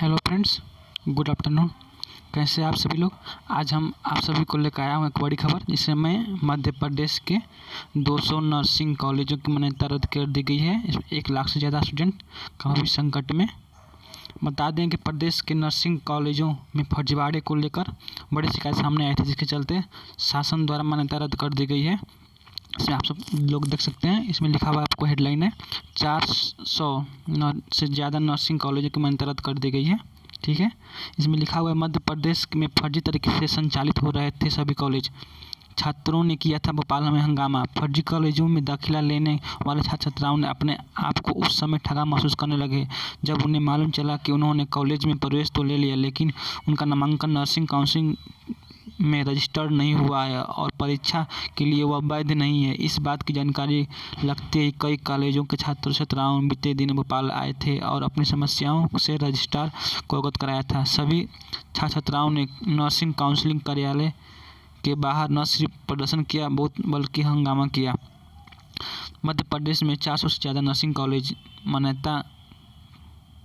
Hello friends, good afternoon. कैसे हैं आप सभी लोग। आज हम आप सभी को लेकर आया हूँ एक बड़ी खबर, जिसमें मध्य प्रदेश के 200 नर्सिंग कॉलेजों की मान्यता रद्द कर दी गई है। 1 लाख से ज़्यादा स्टूडेंट काफ़ी संकट में। बता दें कि प्रदेश के नर्सिंग कॉलेजों में फर्जीवाड़े को लेकर बड़ी शिकायत सामने आई थी, जिसके चलते शासन द्वारा मान्यता रद्द कर दी गई है। इसमें आप सब लोग देख सकते हैं, इसमें लिखा हुआ आपको हेडलाइन है 400 से ज़्यादा नर्सिंग कॉलेजों की मान्यता रद्द कर दी गई है। ठीक है, इसमें लिखा हुआ है मध्य प्रदेश में फर्जी तरीके से संचालित हो रहे थे सभी कॉलेज। छात्रों ने किया था भोपाल में हंगामा। फर्जी कॉलेजों में दाखिला लेने वाले छात्र छात्राओं ने अपने आप को उस समय ठगा महसूस करने लगे, जब उन्हें मालूम चला कि उन्होंने कॉलेज में प्रवेश तो ले लिया, लेकिन उनका नामांकन नर्सिंग काउंसिल में रजिस्टर्ड नहीं हुआ है और परीक्षा के लिए वह वैध नहीं है। इस बात की जानकारी लगते ही कई कॉलेजों के छात्र छात्राओं बीते दिन भोपाल आए थे और अपनी समस्याओं से रजिस्ट्रार को अवगत कराया था। सभी छात्र छात्राओं ने नर्सिंग काउंसलिंग कार्यालय के बाहर न सिर्फ प्रदर्शन किया बल्कि हंगामा किया। मध्य प्रदेश में 400 से ज़्यादा नर्सिंग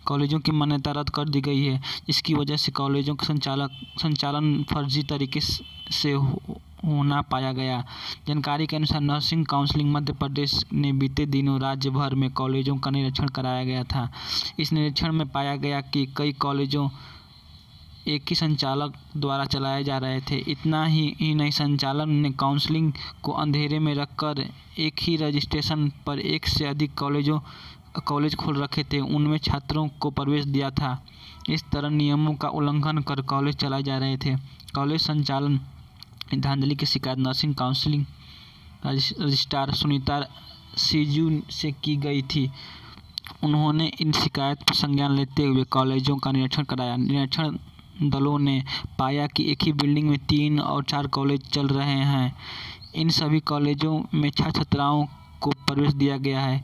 कॉलेजों की मान्यता रद्द कर दी गई है। इसकी वजह से कॉलेजों का संचालन फर्जी तरीके से होना पाया गया। जानकारी के अनुसार नर्सिंग काउंसलिंग मध्य प्रदेश ने बीते दिनों राज्य भर में कॉलेजों का निरीक्षण कराया गया था। इस निरीक्षण में पाया गया कि कई कॉलेजों एक ही संचालक द्वारा चलाए जा रहे थे। इतना ही नहीं, संचालक ने काउंसलिंग को अंधेरे में रखकर एक ही रजिस्ट्रेशन पर एक से अधिक कॉलेज खोल रखे थे, उनमें छात्रों को प्रवेश दिया था। इस तरह नियमों का उल्लंघन कर कॉलेज चलाए जा रहे थे। कॉलेज संचालन धांधली की शिकायत नर्सिंग काउंसलिंग रजिस्ट्रार सुनीता सीजू से की गई थी। उन्होंने इन शिकायत पर संज्ञान लेते हुए कॉलेजों का निरीक्षण कराया। निरीक्षण दलों ने पाया कि एक ही बिल्डिंग में 3 और 4 कॉलेज चल रहे हैं। इन सभी कॉलेजों में छात्र छात्राओं को प्रवेश दिया गया है।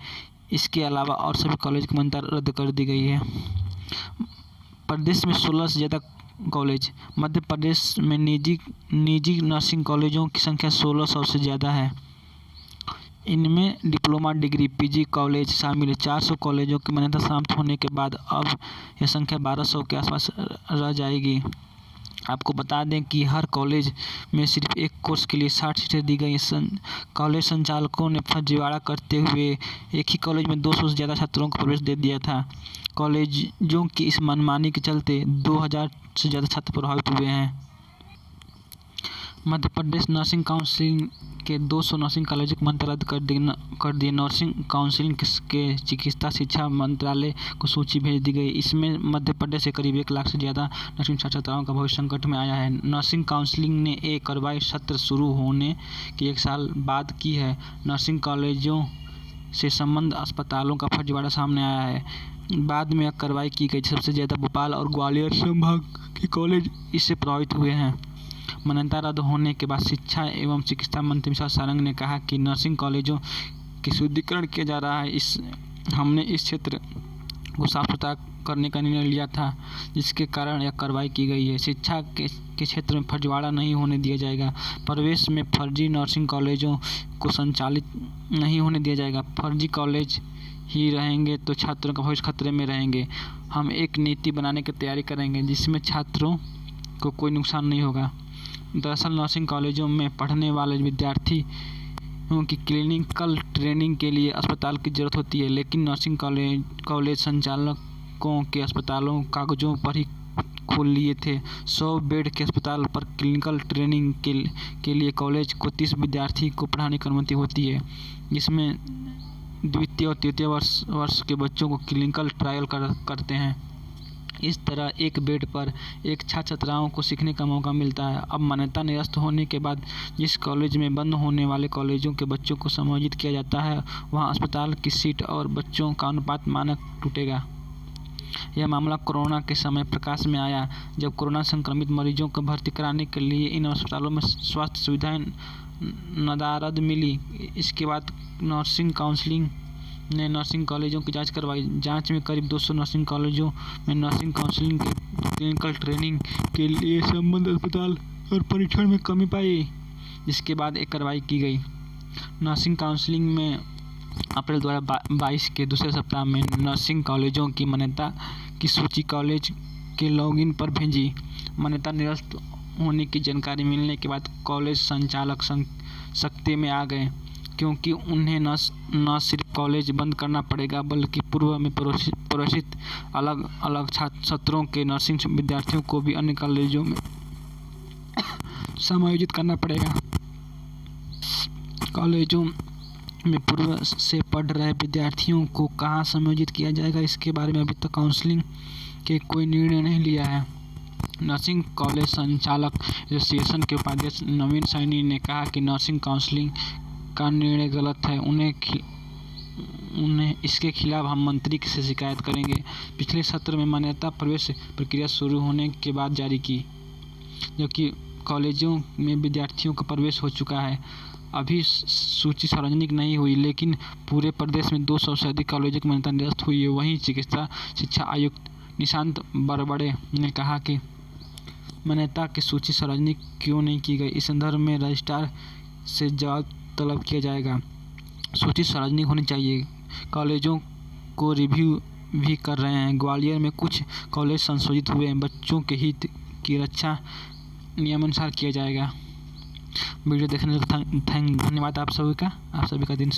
इसके अलावा और सभी कॉलेज की मान्यता रद्द कर दी गई है। प्रदेश में 16 से ज़्यादा कॉलेज। मध्य प्रदेश में निजी नर्सिंग कॉलेजों की संख्या 1600 से ज़्यादा है। इनमें डिप्लोमा डिग्री पीजी कॉलेज शामिल है। 400 कॉलेजों की मान्यता समाप्त होने के बाद अब यह संख्या 1200 के आसपास रह जाएगी। आपको बता दें कि हर कॉलेज में सिर्फ एक कोर्स के लिए 60 सीटें दी गई। कॉलेज संचालकों ने फर्जीवाड़ा करते हुए एक ही कॉलेज में 200 से ज़्यादा छात्रों को प्रवेश दे दिया था। कॉलेजों की इस मनमानी के चलते 2000 से ज़्यादा छात्र प्रभावित हुए हैं। मध्य प्रदेश नर्सिंग काउंसिल के 200 नर्सिंग कॉलेजों की मान्यता रद्द कर दिए। नर्सिंग काउंसिल के चिकित्सा शिक्षा मंत्रालय को सूची भेज दी गई। इसमें मध्य प्रदेश से करीब 1 लाख से ज़्यादा नर्सिंग छात्र छात्राओं का भविष्य संकट में आया है। नर्सिंग काउंसिलिंग ने एक कार्रवाई सत्र शुरू होने के 1 साल बाद की है। नर्सिंग कॉलेजों से संबंध अस्पतालों का फर्जीवाड़ा सामने आया है। बाद में कार्रवाई की गई। सबसे ज़्यादा भोपाल और ग्वालियर संभाग के कॉलेज इससे प्रभावित हुए हैं। मान्यता रद्द होने के बाद शिक्षा एवं चिकित्सा मंत्री विश्वास सारंग ने कहा कि नर्सिंग कॉलेजों के सुदृढ़ीकरण किया जा रहा है। हमने इस क्षेत्र को साफ सुथरा करने का निर्णय लिया था, जिसके कारण यह कार्रवाई की गई है। शिक्षा के क्षेत्र में फर्जीवाड़ा नहीं होने दिया जाएगा। प्रवेश में फर्जी नर्सिंग कॉलेजों को संचालित नहीं होने दिया जाएगा। फर्जी कॉलेज ही रहेंगे तो छात्रों का भविष्य खतरे में रहेंगे। हम एक नीति बनाने की तैयारी करेंगे जिसमें छात्रों को कोई नुकसान नहीं होगा। दरअसल नर्सिंग कॉलेजों में पढ़ने वाले विद्यार्थियों की क्लिनिकल ट्रेनिंग के लिए अस्पताल की ज़रूरत होती है, लेकिन नर्सिंग कॉलेज संचालकों के अस्पतालों कागजों पर ही खोल लिए थे। 100 बेड के अस्पताल पर क्लिनिकल ट्रेनिंग के लिए कॉलेज को 30 विद्यार्थी को पढ़ाने की अनुमति होती है, जिसमें द्वितीय और तृतीय वर्ष के बच्चों को क्लिनिकल ट्रायल करते हैं। इस तरह एक बेड पर एक छात्र छात्राओं को सीखने का मौका मिलता है। अब मान्यता निरस्त होने के बाद जिस कॉलेज में बंद होने वाले कॉलेजों के बच्चों को समायोजित किया जाता है, वहां अस्पताल की सीट और बच्चों का अनुपात मानक टूटेगा। यह मामला कोरोना के समय प्रकाश में आया, जब कोरोना संक्रमित मरीजों को भर्ती कराने के लिए इन अस्पतालों में स्वास्थ्य सुविधाएं नदारद मिली। इसके बाद नर्सिंग काउंसिलिंग ने नर्सिंग कॉलेजों की जांच करवाई। जांच में करीब 200 नर्सिंग कॉलेजों में नर्सिंग काउंसिलिंग की क्लिनिकल ट्रेनिंग के लिए संबद्ध अस्पताल और परीक्षण में कमी पाई, जिसके बाद एक कार्रवाई की गई। नर्सिंग काउंसिलिंग में अप्रैल 2022 के दूसरे सप्ताह में नर्सिंग कॉलेजों की मान्यता की सूची कॉलेज के लॉगिन पर भेजी। मान्यता निरस्त होने की जानकारी मिलने के बाद कॉलेज संचालक सख्ती में आ गए, क्योंकि उन्हें न सिर्फ कॉलेज बंद करना पड़ेगा बल्कि पूर्व में प्रदर्शित अलग अलग सत्रों के नर्सिंग विद्यार्थियों को भी अन्य कॉलेजों में समायोजित करना पड़ेगा। कॉलेजों में पूर्व से पढ़ रहे विद्यार्थियों को कहाँ समायोजित किया जाएगा, इसके बारे में अभी तक काउंसिलिंग के कोई निर्णय नहीं लिया है। नर्सिंग कॉलेज संचालक एसोसिएशन के उपाध्यक्ष नवीन सैनी ने कहा कि नर्सिंग काउंसिलिंग का निर्णय गलत है। उन्हें इसके खिलाफ हम मंत्री से शिकायत करेंगे। पिछले सत्र में मान्यता प्रवेश प्रक्रिया शुरू होने के बाद जारी की, जबकि कॉलेजों में विद्यार्थियों का प्रवेश हो चुका है। अभी सूची सार्वजनिक नहीं हुई, लेकिन पूरे प्रदेश में 200 से अधिक कॉलेजों की मान्यता निरस्त हुई है। वहीं चिकित्सा शिक्षा आयुक्त निशांत बरबड़े ने कहा कि मान्यता की सूची सार्वजनिक क्यों नहीं की गई, इस संदर्भ में रजिस्ट्रार से जवाब तलब किया जाएगा। सूची सार्वजनिक होनी चाहिए। कॉलेजों को रिव्यू भी कर रहे हैं। ग्वालियर में कुछ कॉलेज संशोधित हुए हैं। बच्चों के हित की रक्षा नियमानुसार किया जाएगा। वीडियो देखने के लिए धन्यवाद आप सभी का दिन